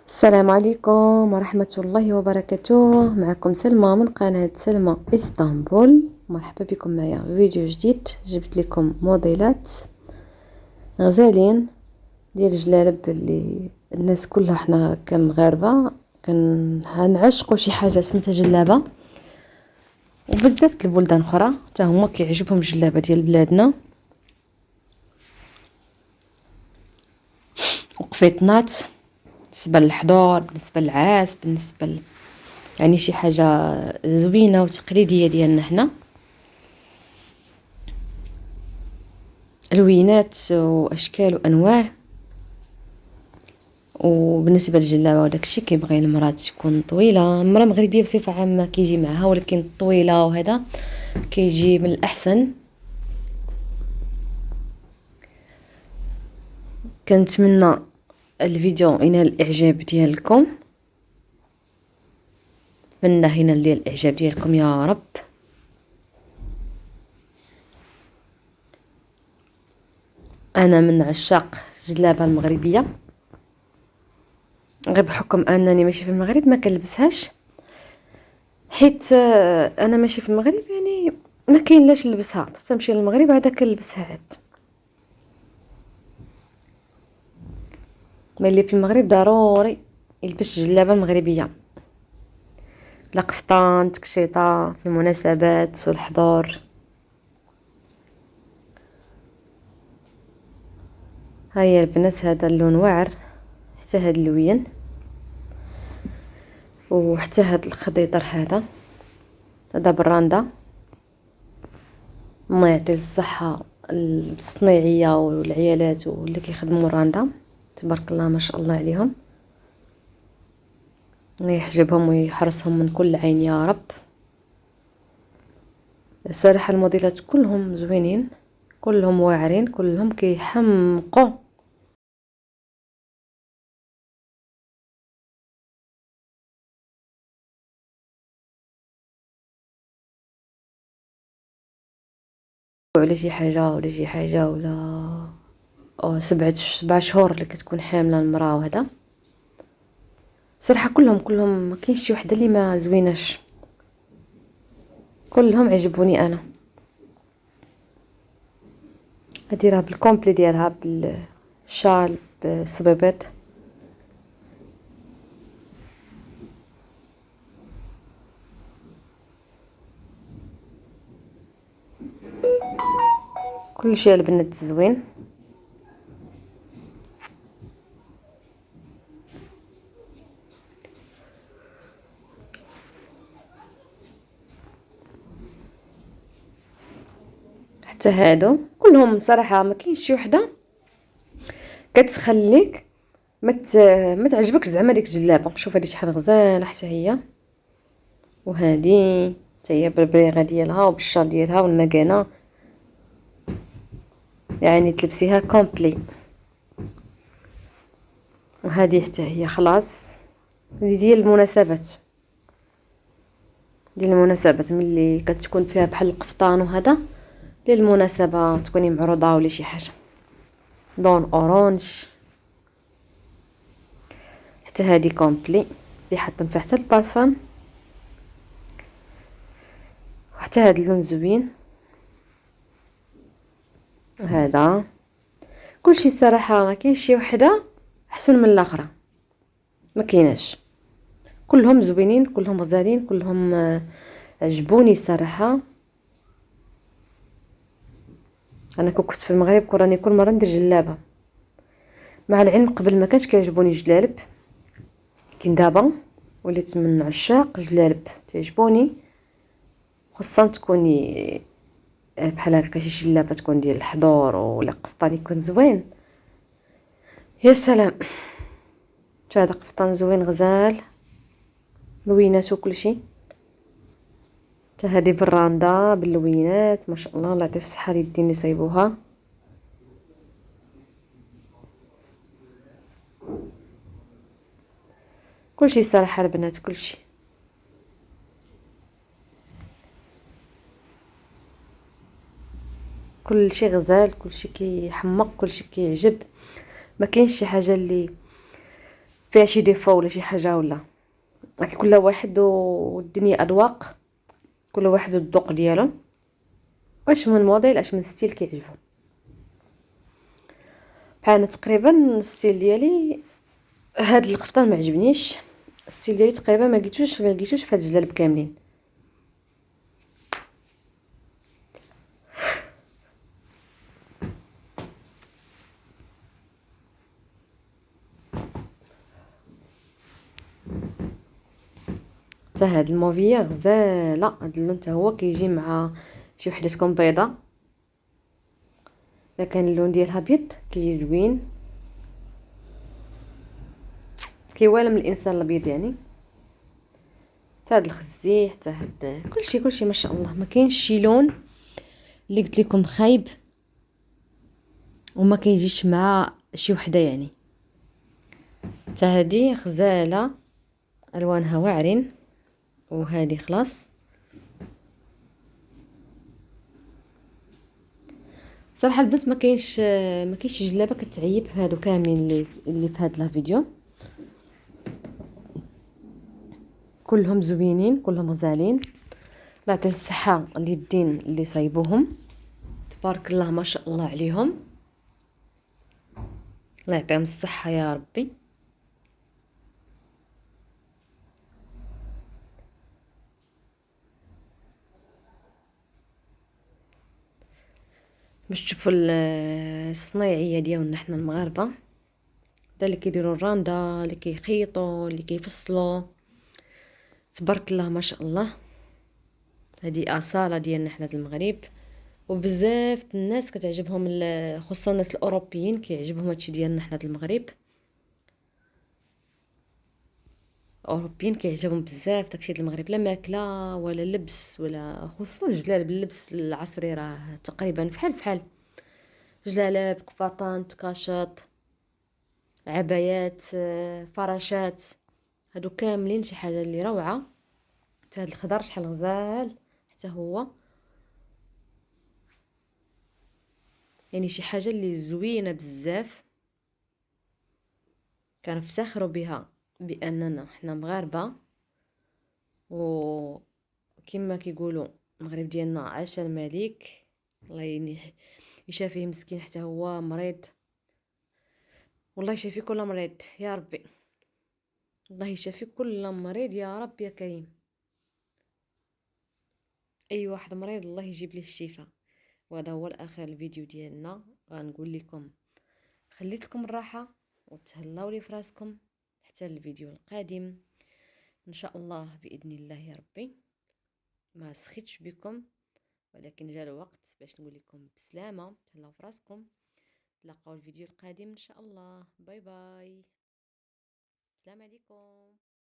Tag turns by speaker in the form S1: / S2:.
S1: السلام عليكم ورحمة الله وبركاته. معكم سلمى من قناة سلمى اسطنبول. مرحبا بكم معايا في فيديو جديد. جبت لكم موديلات غزالين ديال الجلالب اللي الناس كلها حنا كمغاربه كنعشقوا شي حاجه سميتها جلابه، وبزاف البلدان اخرى حتى هما كيعجبهم الجلابه ديال بلادنا. وقفيطنات بالنسبه للحضور، بالنسبه للعراس، بالنسبه يعني شي حاجه زوينه وتقليديه ديالنا حنا. الوينات واشكال وانواع. وبالنسبه للجلابه وداكشي كيبغي المراه تكون طويله، المراه مغربيه بصفه عامه كيجي معها، ولكن الطويله وهذا كيجي من الاحسن. كنتمنى الفيديو ينال الاعجاب ديالكم، نتمنى ينال ديال الاعجاب ديالكم يا رب. انا من عشاق الجلابه المغربيه، غير بحكم انني ماشي في المغرب ما كنلبسهاش، حيت انا ماشي في المغرب يعني ما كاين لاش نلبسها، تمشي للمغرب عاد كنلبسها عاد. ملي في المغرب ضروري يلبس الجلابه المغربيه، لا قفطان تكشيطه في المناسبات والحضور. هيا البنات، هذا اللون واعر حتى هاد اللوين، وحتى هاد الخضيضر هذا براندا. الله يعطي الصحه الصنيعيه والعيالات واللي كيخدموا راندا، تبارك الله ما شاء الله عليهم، الله يحجبهم ويحرسهم من كل عين يا رب. الصراحه الموديلات كلهم زوينين، كلهم واعرين، كلهم كيحمقوا. ولا شي حاجه ولا شي حاجه ولا سبع شهور اللي كتكون حامله المراه، وهذا صراحه كلهم ما كاينش شي وحده اللي ما زويناش، كلهم عجبوني انا. هادي راه بالكومبلي ديالها، بالشال بالصبيبات. كل شيء البنات زوين. حتى هادو كلهم صراحه ما كاينش شي وحده كتخليك ما تعجبكش زعما ديك الجلابه. شوف هذه شحال غزاله حتى هي، وهذه حتى هي بالبريغه ديالها وبالشال ديالها والمكانه، يعني تلبسيها كومبلي. وهذه حتى هي خلاص، هذه ديال المناسبات ملي كتكون فيها بحال القفطان وهذا، ديال المناسبه تكوني معروضه ولا شي حاجه. لون اورانج. حتى هذه كومبلي اللي حاطين فيها حتى البارفان. وحتى هذا اللون زوين. وهذا كلشي الصراحه ما كاينش شي وحده احسن من الاخرى، ما كايناش، كلهم زوينين، كلهم غزالين، كلهم عجبوني الصراحه. انا كنت في المغرب كراني كل مره ندير جلابه، مع العلم قبل ما كانش كيعجبوني الجلالب، لكن دابا وليت من عشاق الجلالب، تعجبوني خصوصا تكوني بحال هكا شي جلابه تكون ديال الحضور ولا قفطان يكون زوين. يا سلام، هذا قفطان زوين غزال، لوينات وكلشي. حتى هذه براندا باللوينات ما شاء الله، الله يعطي الصحه ليدين اللي صايبوها. كلشي الصراحه البنات كلشي كلشي غزال، كلشي كيحمق، كلشي كيعجب. ما كاينش شي حاجه اللي فيها شي ديفو ولا شي حاجه، ولا راكي كل واحد والدنيا اذواق، كل واحد الذوق ديالو، واش من موديل اش من ستيل كيعجبو. بحال انا تقريبا الستيل ديالي هاد القفطان ما عجبنيش، الستيل ديالي تقريبا ما لقيتوش في هاد الجلالب كاملين. حتى هاد الموفيه غزاله، هاد اللون حتى هو كيجي مع شي وحده تكون بيضه، اذا كان اللون ديالها ابيض كيجي زوين، كيوالم الانسان الابيض يعني. حتى هاد الخزي، حتى هاد كلشي ما شاء الله، ما كاينش شي لون اللي قلت لكم خايب وما كيجيش مع شي وحده يعني. حتى هادي غزاله، الوانها واعرين، وهادي خلاص. صراحه البنات ما كاينش جلابه كتعيب في هادو كاملين اللي في هاد الفيديو، كلهم زوينين، كلهم غزالين. الله يعطي الصحه اليدين اللي صايبوهم، تبارك الله ما شاء الله عليهم، الله يعطيهم الصحه يا ربي. باش تشوفوا الصنايعيه ديالنا حنا المغاربه، دا اللي كيديروا الراندا، اللي كيخيطوا، اللي كيفصلوا، تبارك الله ما شاء الله. هذه اصاله ديالنا حنا المغرب، وبزاف الناس كتعجبهم خصوصا الناس الاوروبيين كيعجبهم هادشي ديالنا حنا المغرب. الاوروبيين كيعجبهم بزاف داكشي ديال المغرب، لا ماكله ولا لبس، ولا خصوصا الجلالب. اللبس العصري راه تقريبا فحال جلالب، قفاطان، تكاشط، عبايات، فراشات، هادو كاملين شي حاجه اللي روعه. حتى هاد الخضر شحال غزال حتى هو، يعني شي حاجه اللي زوينه بزاف، كنفتخروا بها باننا حنا مغاربه. وكما كيقولوا المغرب ديالنا عاش الملك، الله يشافيه مسكين حتى هو مريض، والله يشافي كل مريض يا ربي، الله يشافي كل مريض يا رب يا كريم. اي واحد مريض الله يجيب ليه الشفاء. وهذا هو الاخر الفيديو ديالنا، غنقول لكم خليت لكم الراحه وتهلاو لي فراسكم حتى الفيديو القادم ان شاء الله باذن الله يا ربي. ما سخيتش بكم، ولكن جاء الوقت باش نقول لكم بسلامه، تهلاو فراسكم، تلاقاو الفيديو القادم ان شاء الله. باي باي، السلام عليكم.